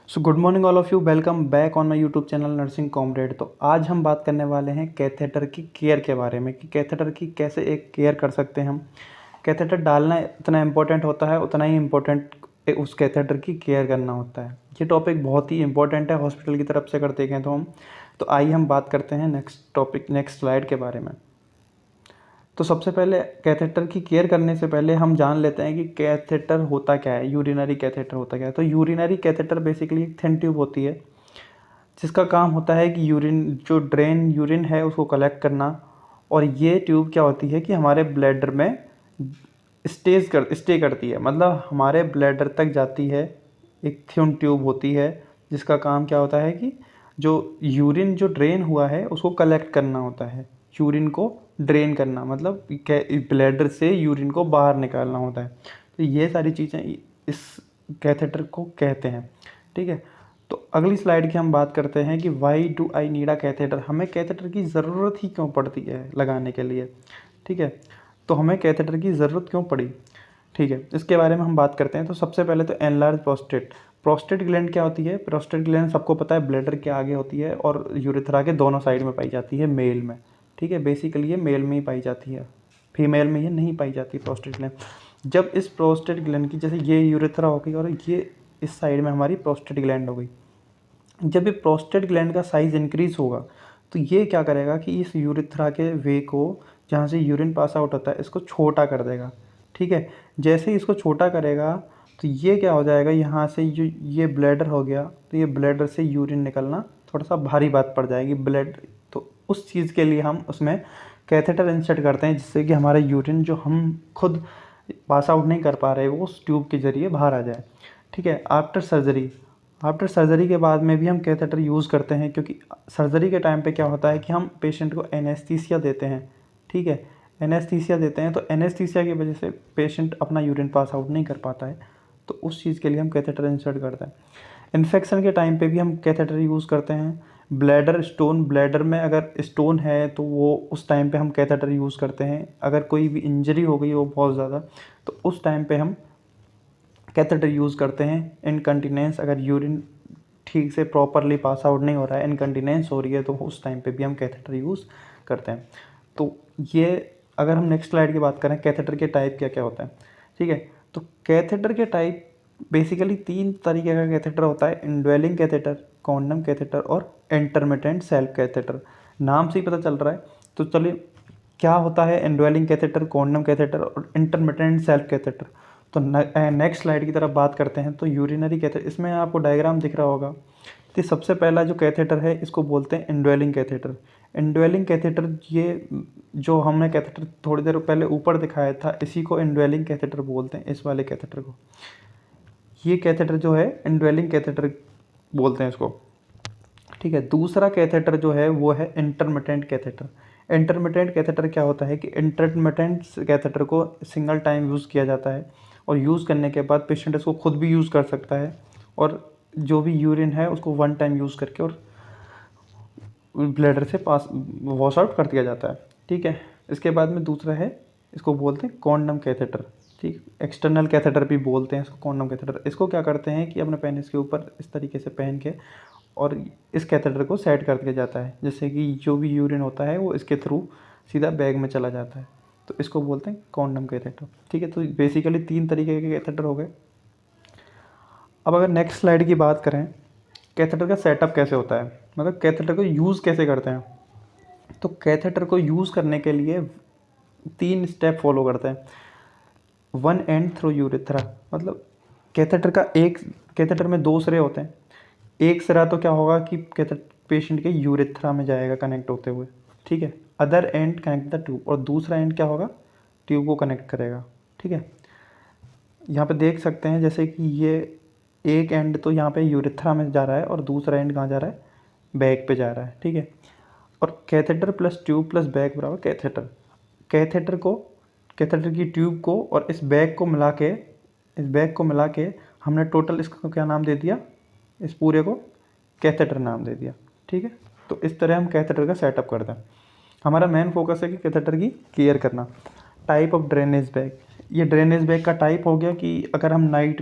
So good morning all of you, welcome back on my YouTube channel nursing comrade. तो आज हम बात करने वाले हैं कैथेटर की केयर के बारे में कि कैथेटर की कैसे एक केयर कर सकते हैं हम। कैथेटर डालना इतना इम्पोर्टेंट होता है, उतना ही इम्पोर्टेंट उस कैथेटर की केयर करना होता है। ये टॉपिक बहुत ही इंपॉर्टेंट है हॉस्पिटल की तरफ से अगर देखें तो हम। तो आइए हम बात करते हैं नेक्स्ट स्लाइड के बारे में। तो सबसे पहले कैथेटर की केयर करने से पहले हम जान लेते हैं कि कैथेटर होता क्या है, यूरिनरी कैथेटर होता क्या है। तो यूरिनरी कैथेटर बेसिकली एक थिन ट्यूब होती है जिसका काम होता है कि यूरिन है उसको कलेक्ट करना। और ये ट्यूब क्या होती है कि हमारे ब्लैडर में स्टे करती है, मतलब हमारे ब्लैडर तक जाती है। एक थिन ट्यूब होती है जिसका काम क्या होता है कि जो यूरिन जो ड्रेन हुआ है उसको कलेक्ट करना होता है। यूरिन को ड्रेन करना मतलब ब्लैडर से यूरिन को बाहर निकालना होता है। तो ये सारी चीज़ें इस कैथेटर को कहते हैं। ठीक है, तो अगली स्लाइड की हम बात करते हैं कि why do I need a catheter. हमें कैथेटर की ज़रूरत ही क्यों पड़ती है लगाने के लिए। ठीक है, तो हमें कैथेटर की ज़रूरत क्यों पड़ी। ठीक है, इसके बारे में हम बात करते हैं। तो सबसे पहले तो एनलार्ज प्रोस्टेट। प्रोस्टेट ग्लैंड क्या होती है? प्रोस्टेट ग्लैंड सबको पता है ब्लैडर के आगे होती है और यूरेथ्रा के दोनों साइड में पाई जाती है मेल में। ठीक है, बेसिकली ये मेल में ही पाई जाती है, फीमेल में ये नहीं पाई जाती प्रोस्टेट ग्लैंड। जब इस प्रोस्टेट ग्लैंड की जैसे ये यूरेथ्रा हो गई और ये इस साइड में हमारी प्रोस्टेट ग्लैंड हो गई, जब ये प्रोस्टेट ग्लैंड का साइज़ इंक्रीज़ होगा तो ये क्या करेगा कि इस यूरेथ्रा के वे को जहाँ से यूरिन पास आउट होता है इसको छोटा कर देगा। ठीक है, जैसे ही इसको छोटा करेगा तो ये क्या हो जाएगा, यहाँ से जो ये ब्लैडर हो गया तो ये ब्लैडर से यूरिन निकलना थोड़ा सा भारी बात पड़ जाएगी ब्लड। तो उस चीज़ के लिए हम उसमें कैथेटर इंसर्ट करते हैं जिससे कि हमारा यूरिन जो हम खुद पास आउट नहीं कर पा रहे वो उस ट्यूब के ज़रिए बाहर आ जाए। ठीक है, आफ्टर सर्जरी के बाद में भी हम कैथेटर यूज़ करते हैं क्योंकि सर्जरी के टाइम पे क्या होता है कि हम पेशेंट को एनेस्थीसिया देते हैं। ठीक है, एनेस्थीसिया देते हैं तो एनेस्थीसिया की वजह से पेशेंट अपना यूरिन पास आउट नहीं कर पाता है, तो उस चीज़ के लिए हम कैथेटर इंसर्ट करते हैं। इन्फेक्शन के टाइम पे भी हम कैथेटर यूज़ करते हैं। ब्लैडर में अगर स्टोन है तो वो उस टाइम पे हम कैथेटर यूज़ करते हैं। अगर कोई भी इंजरी हो गई हो बहुत ज़्यादा तो उस टाइम पे हम कैथेटर यूज़ करते हैं। इनकंटिनेंस, अगर यूरिन ठीक से प्रॉपरली पास आउट नहीं हो रहा है, इनकंटिनेंस हो रही है, तो उस टाइम पे भी हम कैथेटर यूज़ करते हैं। तो ये अगर हम नेक्स्ट स्लाइड की बात करें कैथेटर के टाइप क्या क्या होता है। ठीक है, तो कैथेटर के टाइप बेसिकली 3 तरीके का कैथेटर होता है: इंडवेलिंग कैथेटर, कॉन्डम कैथेटर और इंटरमिटेंट सेल्फ कैथेटर। नाम से ही पता चल रहा है। तो चलिए, क्या होता है इंडवेलिंग कैथेटर, कॉन्डम कैथेटर और इंटरमिटेंट सेल्फ कैथेटर। तो नेक्स्ट स्लाइड की तरफ बात करते हैं। तो यूरिनरी कैथेटर, इसमें आपको डायग्राम दिख रहा होगा। तो सबसे पहला जो कैथेटर है इसको बोलते हैं इंडवेलिंग कैथेटर। इंडवेलिंग कैथेटर, ये जो हमने कैथेटर थोड़ी देर पहले ऊपर दिखाया था इसी को इंडवेलिंग कैथेटर बोलते हैं, इस वाले कैथेटर को। ये कैथेटर जो है इंडवेलिंग कैथेटर बोलते हैं इसको। ठीक है, दूसरा कैथेटर जो है वो है इंटरमिटेंट कैथेटर। इंटरमिटेंट कैथेटर क्या होता है कि इंटरमिटेंट कैथेटर को सिंगल टाइम यूज़ किया जाता है और यूज़ करने के बाद पेशेंट इसको खुद भी यूज़ कर सकता है और जो भी यूरिन है उसको वन टाइम यूज़ करके और ब्लैडर से पास वॉश आउट कर दिया जाता है। ठीक है, इसके बाद में दूसरा है, इसको बोलते हैं कॉन्डम कैथेटर। ठीक, एक्सटर्नल कैथेटर भी बोलते हैं इसको, कॉन्डम कैथेटर। इसको क्या करते हैं कि अपने पेनिस के ऊपर इस तरीके से पहन के और इस कैथेटर को सेट कर दिया जाता है जिससे कि जो भी यूरिन होता है वो इसके थ्रू सीधा बैग में चला जाता है। तो इसको बोलते हैं कॉन्डम कैथेटर। ठीक है, तो बेसिकली 3 तरीके के कैथेटर हो गए। अब अगर नेक्स्ट स्लाइड की बात करें कैथेटर का सेटअप कैसे होता है, मतलब कैथेटर को यूज़ कैसे करते हैं। तो कैथेटर को यूज़ करने के लिए 3 स्टेप फॉलो करते हैं। वन एंड थ्रू यूरेथ्रा, मतलब कैथेटर में 2 सिरे होते हैं। एक सिरा तो क्या होगा कि कैथेटर पेशेंट के यूरेथ्रा में जाएगा कनेक्ट होते हुए। ठीक है, other and connect the tube, और दूसरा एंड क्या होगा, ट्यूब को कनेक्ट करेगा। ठीक है, यहाँ पे देख सकते हैं जैसे कि ये एक एंड तो यहाँ पे यूरेथ्रा में जा रहा है और दूसरा एंड कहाँ जा रहा है, बैक पे जा रहा है। ठीक है, और catheter plus tube plus back बराबर कैथेटर। कैथेटर की ट्यूब को और इस बैग को मिला के हमने टोटल इसको क्या नाम दे दिया, इस पूरे को कैथेटर नाम दे दिया। ठीक है, तो इस तरह हम कैथेटर का सेटअप करते हैं। हमारा मेन फोकस है कि कैथेटर की केयर करना। टाइप ऑफ ड्रेनेज बैग, ये ड्रेनेज बैग का टाइप हो गया कि अगर हम नाइट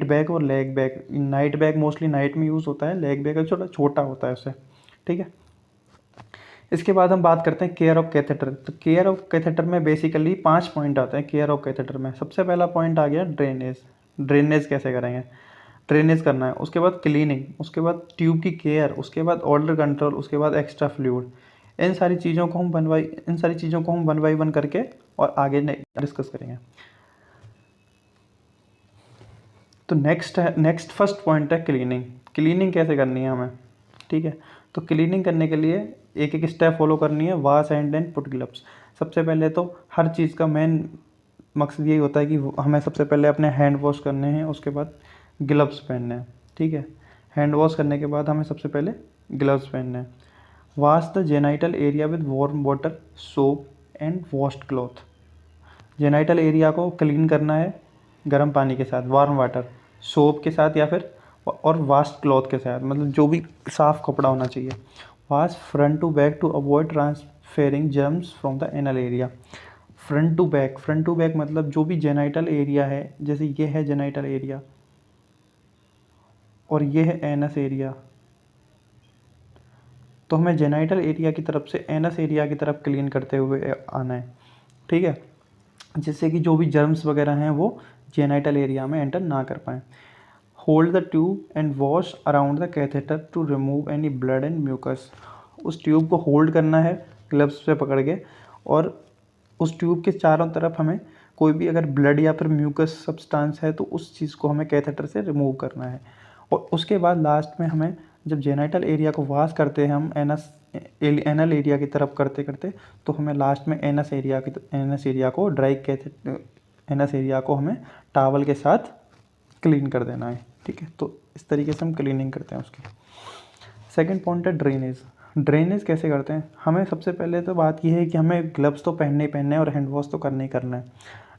बैग और leg bag, night bag mostly night में यूज़ होता है, लेग बैग छोटा छोटा होता है उससे, ठीक है। इसके बाद हम बात करते हैं केयर ऑफ कैथेटर। तो केयर ऑफ कैथेटर में बेसिकली 5 पॉइंट आते हैं केयर ऑफ कैथेटर में। सबसे पहला पॉइंट आ गया ड्रेनेज। ड्रेनेज कैसे करेंगे, ड्रेनेज करना है, उसके बाद क्लीनिंग, उसके बाद ट्यूब की केयर, उसके बाद ऑर्डर कंट्रोल, उसके बाद एक्स्ट्रा फ्लूइड। इन सारी चीज़ों को हम वन बाई वन करके और आगे डिस्कस करेंगे। तो नेक्स्ट फर्स्ट पॉइंट है क्लीनिंग। क्लीनिंग कैसे करनी है हमें, ठीक है। तो क्लीनिंग करने के लिए एक एक स्टेप फॉलो करनी है। Wash hand and put gloves. सबसे पहले तो हर चीज़ का मेन मकसद यही होता है कि हमें सबसे पहले अपने हैंड वॉश करने हैं, उसके बाद ग्लव्स पहनने हैं, ठीक है। हैंड वॉश करने के बाद हमें सबसे पहले ग्लव्स पहनने हैं। Wash the genital area with warm water, soap and washed cloth. Genital area को क्लीन करना है गर्म पानी के साथ, वार्म वाटर, सोप के साथ या फिर और वास्ट क्लॉथ के साथ, मतलब जो भी साफ़ कपड़ा होना चाहिए। Wash front to back to avoid transferring germs from the anal area. Front to back मतलब जो भी जेनाइटल एरिया है, जैसे ये है जेनाइटल एरिया और ये है एनस एरिया, तो हमें जेनाइटल एरिया की तरफ से एनस एरिया की तरफ क्लीन करते हुए आना है, ठीक है, जिससे कि जो भी जर्म्स वगैरह हैं वो जेनाइटल एरिया में एंटर ना कर पाएँ। Hold the tube and wash around the catheter to remove any blood and mucus. उस ट्यूब को होल्ड करना है ग्लव्स से पकड़ के, और उस ट्यूब के चारों तरफ हमें कोई भी अगर ब्लड या फिर म्यूकस सब्सटेंस है तो उस चीज़ को हमें कैथेटर से रिमूव करना है। और उसके बाद लास्ट में हमें जब जेनाइटल एरिया को वॉश करते हैं हम एनल एरिया की तरफ करते करते, तो हमें लास्ट में एनस एरिया को एनस एरिया को हमें टॉवल के साथ क्लीन कर देना है, ठीक है। तो इस तरीके से हम क्लीनिंग करते हैं उसकी। सेकंड पॉइंट है ड्रेनेज। ड्रेनेज कैसे करते हैं, हमें सबसे पहले तो बात यह है कि हमें ग्लव्स तो पहनने ही पहनने हैं और हैंड वॉश तो करना ही करना है।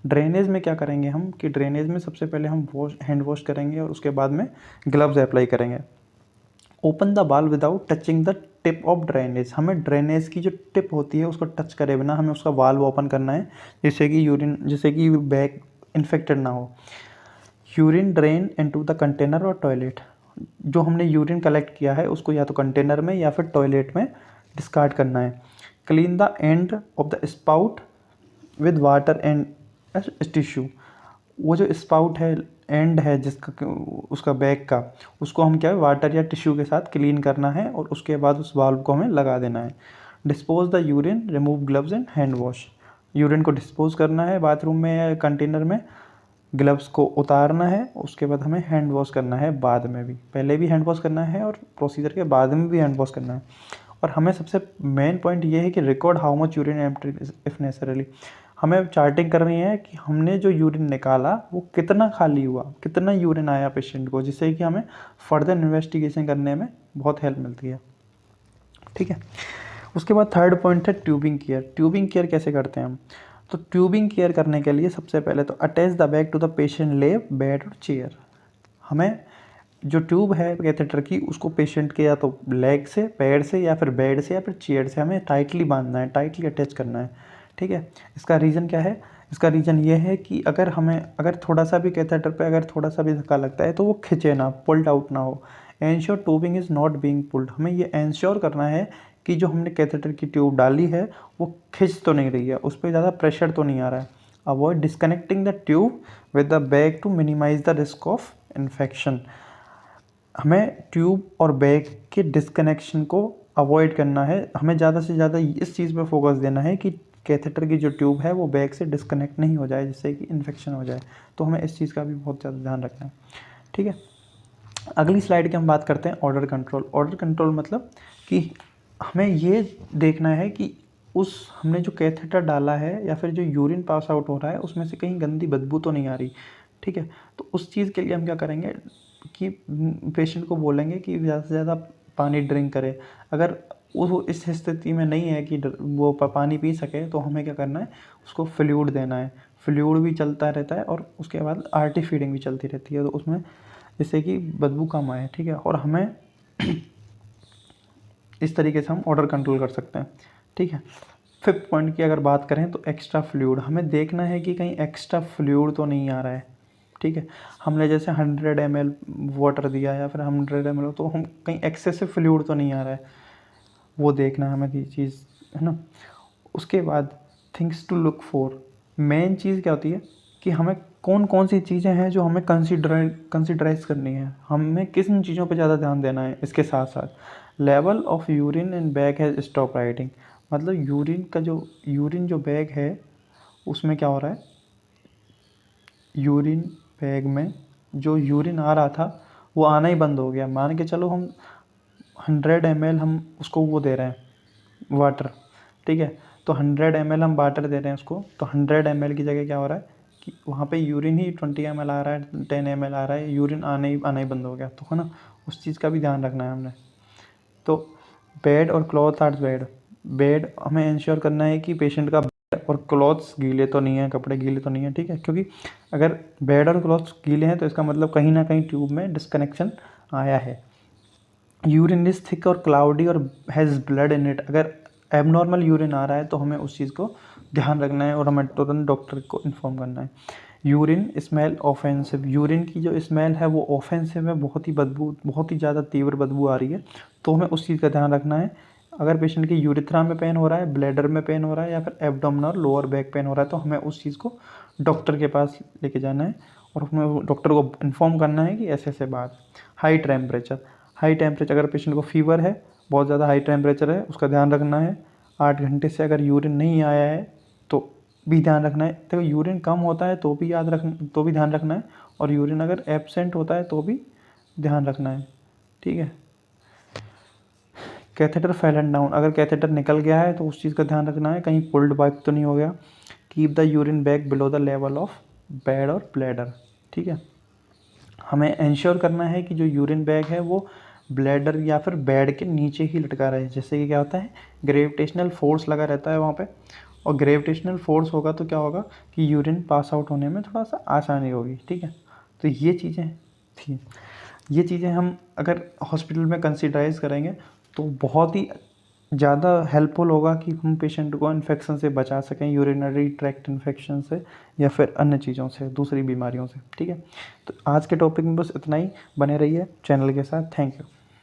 ड्रेनेज में क्या करेंगे हम कि ड्रेनेज में सबसे पहले हम हैंड वॉश करेंगे और उसके बाद में ग्लव्स अप्लाई करेंगे। ओपन द बाल without touching the tip of drainage. हमें ड्रेनेज की जो टिप होती है उसको टच करे बिना हमें उसका वाल्व ओपन करना है, जिससे कि बैग इन्फेक्टेड ना हो। Urine drain into the container और टॉयलेट। जो हमने यूरिन कलेक्ट किया है उसको या तो कंटेनर में या फिर टॉयलेट में डिस्कार्ड करना है। Clean the end of the spout with water and tissue. वो जो स्पाउट है, एंड है जिसका उसका बैग का, उसको हम क्या है वाटर या टिश्यू के साथ क्लीन करना है और उसके बाद उस वाल्व को हमें लगा देना है। Dispose the urine, remove gloves and hand wash. Urine को डिस्पोज करना है बाथरूम में या कंटेनर में, ग्लव्स को उतारना है, उसके बाद हमें हैंड वॉश करना है बाद में भी, पहले भी हैंड वॉश करना है और प्रोसीजर के बाद में भी हैंड वॉश करना है। और हमें सबसे मेन पॉइंट ये है कि record how much urine empty if necessary. हमें चार्टिंग करनी है कि हमने जो यूरिन निकाला वो कितना खाली हुआ, कितना यूरिन आया पेशेंट को, जिससे कि हमें फर्दर इन्वेस्टिगेशन करने में बहुत हेल्प मिलती है, ठीक है। उसके बाद थर्ड पॉइंट है ट्यूबिंग केयर। ट्यूबिंग केयर कैसे करते हैं हम, तो ट्यूबिंग केयर करने के लिए सबसे पहले तो attach the bag to the patient leg, bed और चेयर। हमें जो ट्यूब है कैथेटर की उसको पेशेंट के या तो लेग से, पैर से या फिर बेड से या फिर चेयर से हमें टाइटली बांधना है, टाइटली अटैच करना है, ठीक है। इसका रीज़न क्या है, इसका रीज़न ये है कि अगर थोड़ा सा भी कैथेटर पे अगर थोड़ा सा भी धक्का लगता है तो वो खिंचे ना, पुल्ड आउट ना हो। Ensure tubing is not being pulled. हमें ये एंश्योर करना है कि जो हमने कैथेटर की ट्यूब डाली है वो खिंच तो नहीं रही है, उस पर ज़्यादा प्रेशर तो नहीं आ रहा है। Avoid disconnecting the tube with the bag to minimise the risk of infection. हमें ट्यूब और बैग के डिस्कनेक्शन को अवॉइड करना है। हमें ज़्यादा से ज़्यादा इस चीज़ पे फोकस देना है कि कैथेटर की जो ट्यूब है वो बैग से डिस्कनेक्ट नहीं हो जाए, जिससे कि इन्फेक्शन हो जाए। तो हमें इस चीज़ का भी बहुत ज़्यादा ध्यान रखना है, ठीक है। अगली स्लाइड की हम बात करते हैं ऑर्डर कंट्रोल। ऑर्डर कंट्रोल मतलब कि हमें ये देखना है कि हमने जो कैथेटर डाला है या फिर जो यूरिन पास आउट हो रहा है उसमें से कहीं गंदी बदबू तो नहीं आ रही, ठीक है। तो उस चीज़ के लिए हम क्या करेंगे कि पेशेंट को बोलेंगे कि ज़्यादा से ज़्यादा पानी ड्रिंक करे। अगर वो इस स्थिति में नहीं है कि वो पानी पी सके तो हमें क्या करना है, उसको फ्लूइड देना है। फ्लूइड भी चलता रहता है और उसके बाद आरटी फीडिंग भी चलती रहती है, तो उसमें जिससे कि बदबू कम आए, ठीक है। और हमें इस तरीके से हम ऑर्डर कंट्रोल कर सकते हैं, ठीक है। फिफ्थ पॉइंट की अगर बात करें तो एक्स्ट्रा फ्लूइड, हमें देखना है कि कहीं एक्स्ट्रा फ्लूइड तो नहीं आ रहा है। ठीक है, हमने जैसे 100 ml वाटर दिया या फिर 100 ml, तो हम कहीं एक्सेसिव फ्लूइड तो नहीं आ रहा है, वो देखना है हमें ये चीज़, है ना। उसके बाद things to look for, main चीज़ क्या होती है कि हमें कौन कौन सी चीज़ें हैं जो हमें कंसिडराइज करनी है, हमें किन चीज़ों पे ज़्यादा ध्यान देना है। इसके साथ साथ level of urine in bag has stop writing, मतलब यूरिन जो बैग है उसमें क्या हो रहा है, यूरिन बैग में जो यूरिन आ रहा था वो आना ही बंद हो गया। मान के चलो हम 100 ml हम उसको वो दे रहे हैं वाटर, ठीक है, तो 100 ml हम वाटर दे रहे हैं उसको, तो 100 ml की जगह क्या हो रहा है कि वहाँ पे यूरिन ही 20 ml आ रहा है, 10 ml आ रहा है, यूरिन आना ही बंद हो गया, तो है ना, उस चीज़ का भी ध्यान रखना है हमने। तो बेड और क्लॉथ आर बेड हमें इंश्योर करना है कि पेशेंट का बेड और क्लॉथ्स गीले तो नहीं है, कपड़े गीले तो नहीं है, ठीक है, क्योंकि अगर बेड और क्लॉथ्स गीले हैं तो इसका मतलब कहीं ना कहीं ट्यूब में डिस्कनेक्शन आया है। यूरिन इज थिक और क्लाउडी और हैज़ ब्लड इन इट, अगर एबनॉर्मल यूरिन आ रहा है तो हमें उस चीज़ को ध्यान रखना है और हमें तुरंत डॉक्टर को इन्फॉर्म करना है। यूरिन स्मेल ऑफेंसिव, यूरिन की जो स्मेल है वो ऑफेंसिव है, बहुत ही ज़्यादा तीव्र बदबू आ रही है, तो हमें उस चीज़ का ध्यान रखना है। अगर पेशेंट की यूरिथ्रा में पेन हो रहा है, ब्लैडर में पेन हो रहा है या फिर एब्डोमिनल और लोअर बैक पेन हो रहा है, तो हमें उस चीज़ को डॉक्टर के पास लेके जाना है और हमें डॉक्टर को इन्फॉर्म करना है कि ऐसे ऐसे बात। हाई टेम्परेचर, अगर पेशेंट को फीवर है, बहुत ज़्यादा हाई टेम्परेचर है, उसका ध्यान रखना है। 8 घंटे से अगर यूरिन नहीं आया है तो भी ध्यान रखना है। देखो यूरिन कम होता है तो भी ध्यान रखना है, और यूरिन अगर एब्सेंट होता है तो भी ध्यान रखना है, ठीक है। कैथेटर फेल एंड डाउन, अगर कैथेटर निकल गया है तो उस चीज़ का ध्यान रखना है, कहीं पुल्ड बैक तो नहीं हो गया। Keep the urine bag below the level of bed और ब्लैडर, ठीक है, हमें इंश्योर करना है कि जो यूरिन बैग है वो ब्लैडर या फिर बेड के नीचे ही लटका रहे, जैसे कि क्या होता है ग्रेविटेशनल फोर्स लगा रहता है वहाँ पे, और ग्रेविटेशनल फोर्स होगा तो क्या होगा कि यूरिन पास आउट होने में थोड़ा सा आसानी होगी, ठीक है। तो ये चीज़ें थी, ये चीज़ें हम अगर हॉस्पिटल में कंसिडराइज करेंगे तो बहुत ही ज़्यादा हेल्पफुल होगा कि हम पेशेंट को इन्फेक्शन से बचा सकें, यूरिनरी ट्रैक्ट इन्फेक्शन से या फिर अन्य चीज़ों से, दूसरी बीमारियों से, ठीक है। तो आज के टॉपिक में बस इतना ही, बने रहिए चैनल के साथ, थैंक यू।